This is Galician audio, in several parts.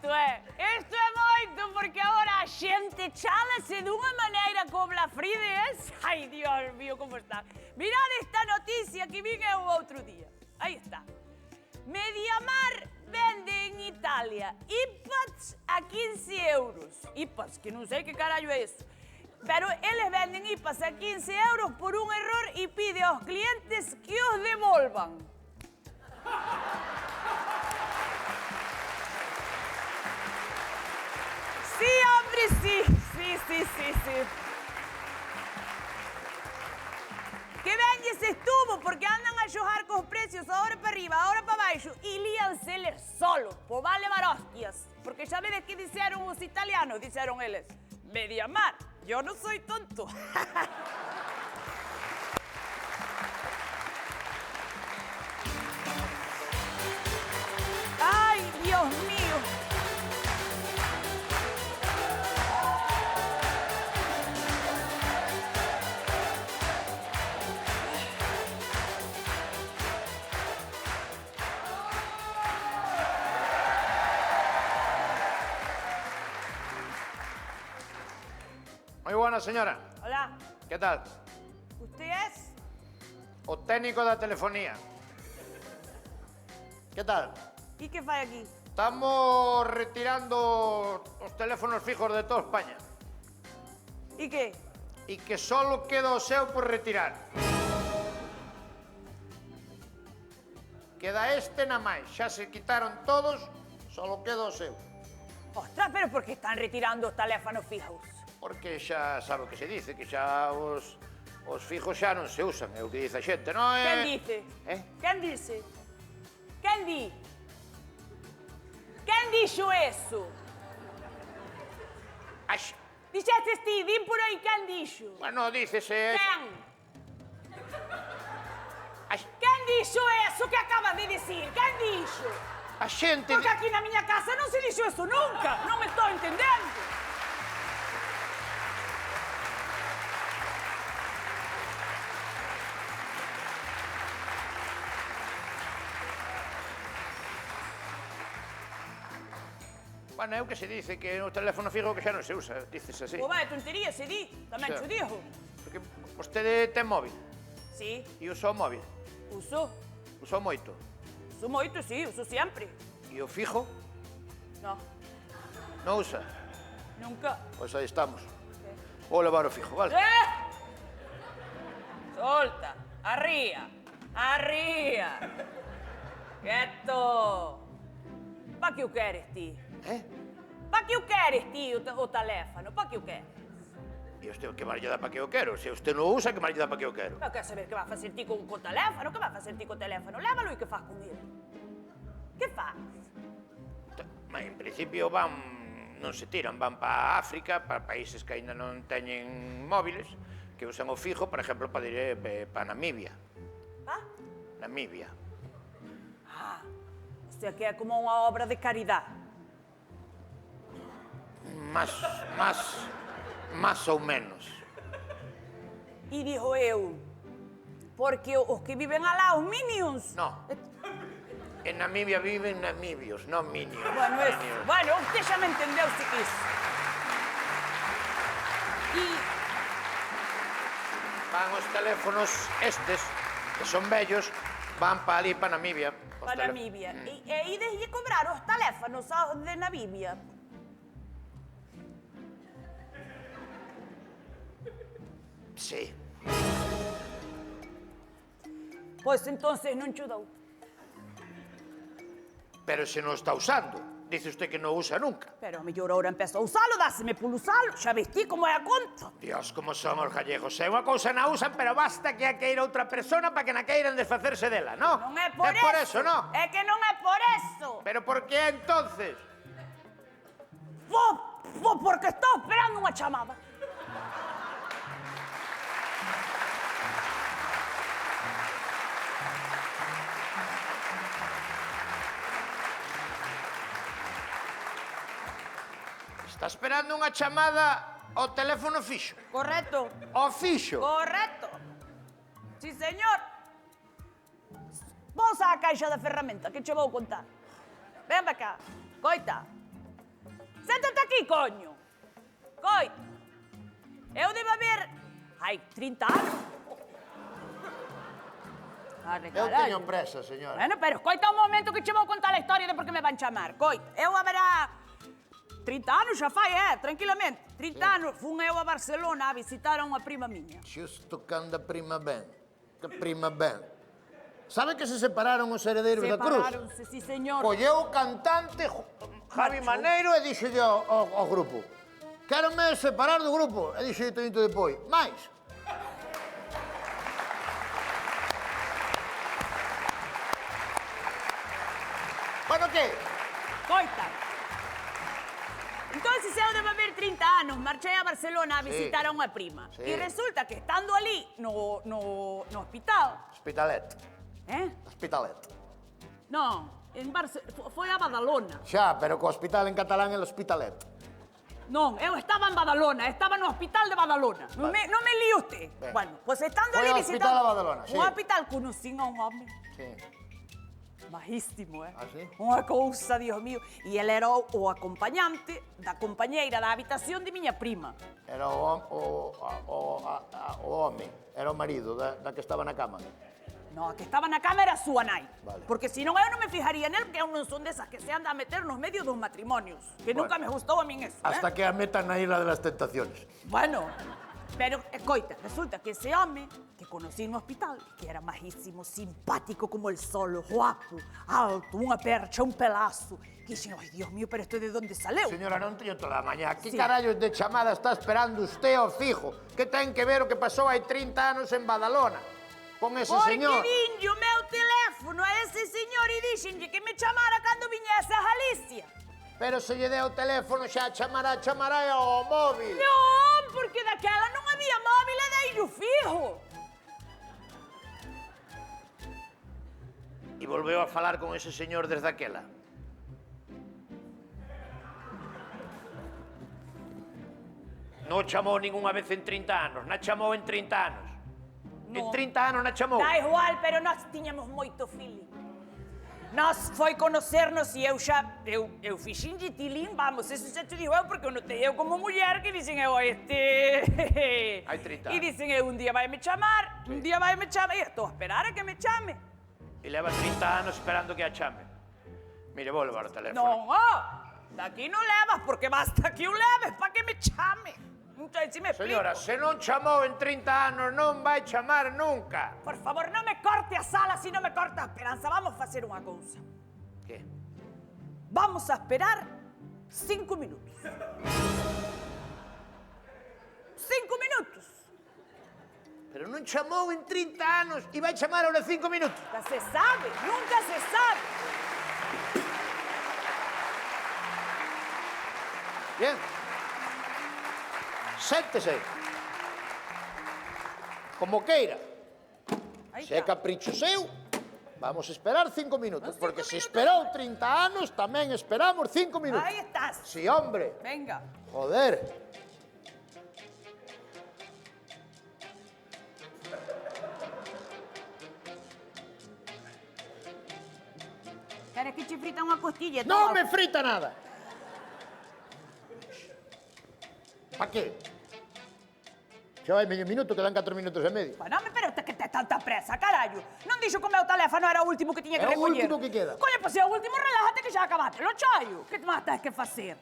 Isto é moito, porque agora a xente chálase dunha maneira como la Frides. Ai, Dios mío, como está. Mirad esta noticia que vin eu outro día. Aí está. Mediamar vende en Italia iPads a 15 euros. iPads, que non sei que carallo é eso. Pero eles venden iPads a 15 euros por un error e pide aos clientes que os devolvan. Sí, hombre, sí. Sí. Que vendes estuvo, porque andan a xogar cos precios ahora para arriba, ahora para baixo, e líanse eles solos, po vale levar hostias. Porque xa vedes que dixeron os italianos, dixeron eles, Mediamar, yo no soy tonto. Ay, Dios mío. Muy buena, señora. Hola, ¿Qué tal? ¿usted es? O técnico da telefonía. ¿Qué tal? ¿Y qué fai aquí? Estamos retirando os teléfonos fijos de toda España. ¿Y qué? E que solo queda o seu por retirar. Queda este na máis. Xa se quitaron todos, solo queda o seu. Ostras, pero por que están retirando os teléfonos fijos? Porque xa sabe o que se dice, que xa os fijos xa non se usan, é o que dice a xente, non é? Quen dice? Quen dice? Quen di? Quen dixo eso? Dixestes ti, din por aí quen dixo. Bueno, dícese... Quen? Quen dixo eso que acabas de decir? Quen dixo? A xente... Porque aquí na miña casa non se dixo eso nunca, non me estou entendendo. Bueno, é o que se dice, que o teléfono fijo que xa non se usa, dices así. Pois vai, tontería, se di, tamén Xa. xo dixo. Porque vostede ten móvil Sí, e usa o móvil, uso. usa moito. Uso moito, sí, uso sempre. E o fijo No, non usa. nunca. Pois aí estamos. Vou levar o fijo, vale? Solta, arría, arría. Quieto. Pa que o queres ti? Pa que o queres ti o teléfono? Pa que o queres? E usted que máis lle dá para que eu quero? Se usted non o usa, que máis lle dá para que eu quero? Eu quero saber que vai facer ti con o teléfono, que vai facer ti co teléfono? Lévalo e que faz con ele? Que faz? Mas, en principio non se tiran, van para África, para países que aínda non teñen móviles, que usan o fijo, por exemplo, para ir para Namibia. Pa? Namibia. Ah, o sea que é como unha obra de caridade. Más ou menos. E dixo eu, porque os que viven alá, os minions... No. En Namibia viven namibios, non minions. Bueno, eso. Minions. Bueno, usted xa me entendeu se quis. E Van os teléfonos estes, que son vellos, van para ali, para Namibia. para Namibia. E ides lle cobrar os teléfonos aos de Namibia. Sí. Pois entonces non cho dou. Pero se non está usando. Dice usted que non usa nunca. Pero a mellor ahora empezo a usalo, dáseme por usalo. Xa ves ti como é a conta. Dios, como somos gallegos. É unha cousa na usan, pero basta que a queira outra persona para que na queiran desfacerse dela, non? Non é por eso. É por eso, non? É que non é por eso. Pero por que entonces? Porque estou esperando unha chamada. Está esperando unha chamada ao teléfono fixo. Correcto. Ao fixo. Correcto. Sí, señor. Vamos á caixa da ferramenta, que che vou contar. Ven para cá. Coita. Séntate aquí, coño. Coita. Eu debo haber... Ai, 30 anos. Arre, Eu carallo. teño presa, señora. Bueno, pero coita un momento que che vou contar a historia de por que me van chamar. Coita, eu haberá 30 anos xa fai, tranquilamente. 30 anos fun eu a Barcelona a visitar a unha prima miña. Xusto cando a prima ben. Que prima ben. Sabe que se separaron os heredeiros da Cruz? Separáronse, sí, señor. Colleu o cantante Javi Macho. Maneiro e dixolle ao grupo: quérome separar do grupo. E dixolle Toñito depois: máis. Bueno, que? Coita. Entonces eu debo haber 30 anos, marchei a Barcelona a visitar a unha prima. Sí. E resulta que estando ali no hospital, Hospitalet. Hospitalet. Non, foi a Badalona. Xa, pero co hospital en catalán é el Hospitalet. Non, eu estaba en Badalona, estaba no hospital de Badalona. Non me lío usted. Ben. Bueno, pues estando Foi ali ao visitando... hospital a Badalona, sí. Un hospital conocín a un home Sí. majísimo, Ah, sí? Unha cousa, Dios mío. E ele era o acompañante da compañeira da habitación de miña prima. Era o home, era o marido da que estaba na cama. No, a que estaba na cama era a súa nai. Vale. Porque senón eu non me fijaría nel, que eu non son desas que se anda a meter nos medios dos matrimonios. Que nunca me gustou a min eso, Hasta que a metan na Isla de las Tentaciones. Bueno, pero, escoita, resulta que ese home que conocí no hospital, que era majísimo, simpático como el sol, guapo, alto, unha percha, un pelazo, que dixen, ai, Dios mío, pero isto de onde saleu? Señora, non teño toda a mañá. Que Sí. carallos de chamada está esperando usted ao fijo? Que ten que ver o que pasou hai 30 anos en Badalona? Con ese Porque señor. dinlle o meu teléfono a ese señor e dixenlle que me chamara cando viñese a Galicia. Pero se lle deu o teléfono xa chamará ao móvil. Non, porque daquela non había móvil e deillo fijo. E volveu a falar con ese señor desde aquela. Non o chamou ningunha vez en 30 anos, na chamou en 30 anos. En No. 30 anos na chamou. Da igual, pero nós tiñamos moito feeling. Nós foi conocernos e eu fixinlle tilín, vamos, eso xa te digo eu, porque eu notei eu como muller que dicen eu, Hai 30 E dicen eu, un día vai me chamar, un día vai me chamar, e estou a esperar a que me chame. E leva 30 anos esperando que a chame. Mire, vou levar o teléfono. Non, daqui non levas, porque basta que o leves para que me chame. Entón, si me explico. Señora, se non chamou en 30 anos, non vai chamar nunca. Por favor, non me corte a sala, si non me corta a esperanza. Vamos a facer unha cousa. Que? Vamos a esperar 5 minutos. 5 minutos. Pero non chamou en 30 anos e vai chamar ahora 5 minutos. Nunca se sabe, nunca se sabe. Bien. Séntese. Como queira. Aí Se é está. capricho seu, vamos esperar 5 minutos. Cinco Porque se minutos. esperou 30 anos, tamén esperamos 5 minutos. Aí estás. Sí, hombre. Venga. Joder. Queres que te frita unha costilla? Non Toma. me frita nada. Pa qué? Xa vai medio minuto, quedan 4 minutos e medio. Bueno, pero que tes tanta presa, carallo. Non dixo que o meu teléfono era o último que tiña que É o recoller. último que queda. Coño, pois é o último, relájate que xa acabaste. Lo chaio. Que máis tens que facer?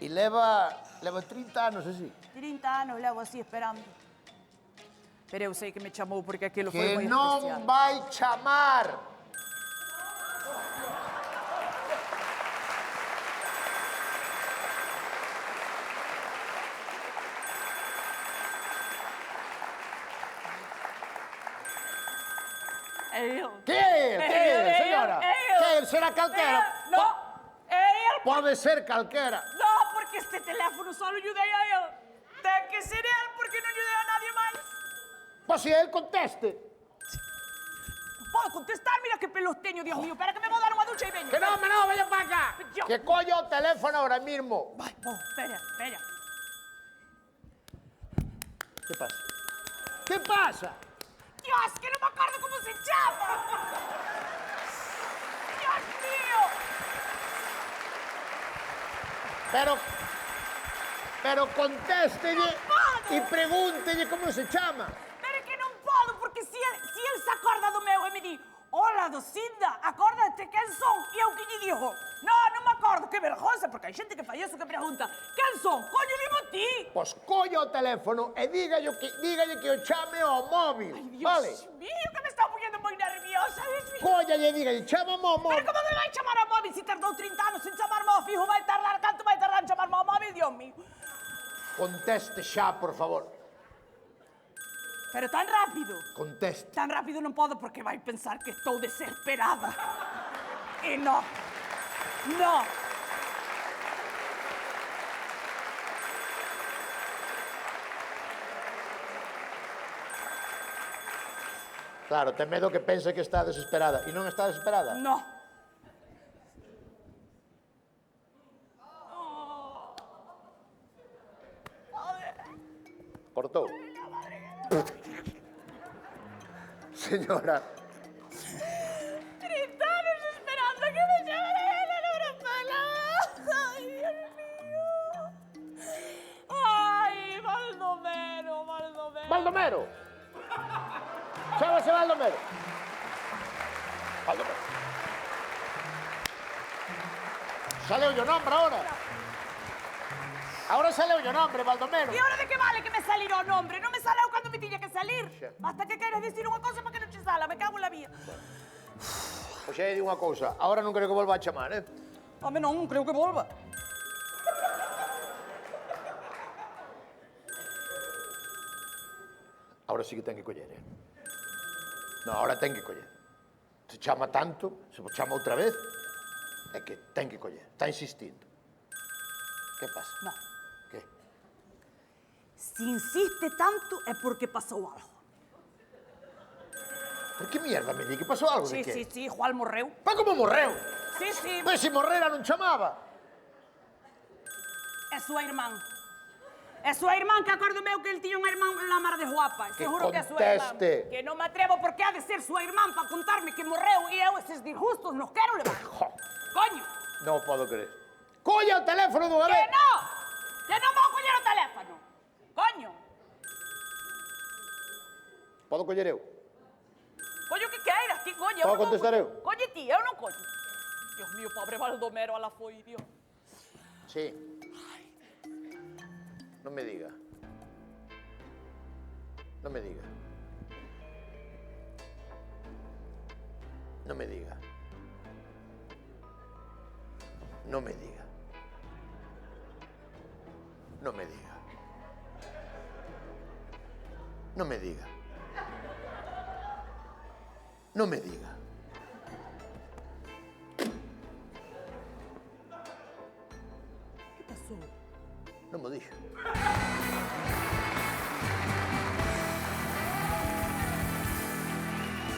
E leva 30 anos así. 30 anos levo así esperando. Pero eu sei que me chamou porque aquilo foi Que moi non especial. vai chamar. É eu. Que é, señora? Que el será calquera? No, é el. Pode ser calquera. No, porque este teléfono só lle dei a el. Ten que ser el porque non lle dei a nadie máis. Pois se el conteste. Podo contestar, mira que pelos teño, Dios mío. Espera que me vou dar unha ducha e veño. Que non, vaya para acá. Yo. Que colla o teléfono ahora mismo. Vai, espera, espera. Que pasa? Que pasa? Dios, que no me acuerdo cómo se llama. Dios mío. Pero contéstelle e pregúntelle como se chama. Pero é que non podo, porque se el se acorda do meu e me di hola, Docinda, acórdate quen son? E eu que lle digo, non me acordo, que vergonza, porque hai xente que fai eso, que pregunta quen son? Coño, dimo ti. Pois colla o teléfono e dígalle que o chame ao móvil, Ay, Dios vale? mío, que me está poniendo moi nerviosa, Dios mío. Collalle e dígalle, chámame ao móvil. Pero como me vai chamar ao móvil se tardou 30 anos en chamarme ao fijo? Vai tardar, canto vai tardar en chamarme ao móvil, Dios mío? Conteste xa, por favor. Pero tan rápido. Conteste. Tan rápido non podo porque vai pensar que estou desesperada. E no. No. Claro, ten medo que pense que está desesperada. E non está desesperada? No. Cortou. Señora, 30 anos esperando que me llamen a Europela. Ay, Dios mío. Ay, Baldomero, Baldomero. Baldomero. Chámase Baldomero. Baldomero. Sale o nombre ahora. Ahora sale o nombre, Baldomero. E ahora de que vale que me salirá o nombre? Non me saleu cando me tiña que salir. Basta que queres dicir unha cosa para que non che sala. Me cago en la vía. Pois xa lle digo unha cousa. Ahora non creo que volva a chamar, eh? Home, non creo que volva. Ahora sí que ten que coller, eh? No, ahora ten que coller. Se chama tanto, se chama outra vez, é que ten que coller. Está insistindo. Que pasa? No. Que? Se insiste tanto é porque pasou algo. Por que mierda me di? Que pasou algo de que? Sí, Juan morreu. Pa como morreu? Sí. Pois se morrera non chamaba. É súa irmán. É súa irmán, que acordo meu que el tiña unha irmán na mar de guapa. Que Seguro que é súa irmán. conteste. Que non me atrevo porque ha de ser súa irmán para contarme que morreu e eu eses disgustos nos quero levar. Jo, Coño. non podo creer. Colla o teléfono dunha Que vez. non! Que non vou coller o teléfono. Coño. Podo coller eu? Coño que queiras, ti coño. Podo eu non vou contestar coller. eu? Coñe ti, eu non coño. Dios mío, pobre Baldomero, ala foi, Dios. Sí. Non me diga. Non me diga. Non me diga. Non me diga. Non me diga. Non me diga. Non me diga. Que pasou? Non me dixo.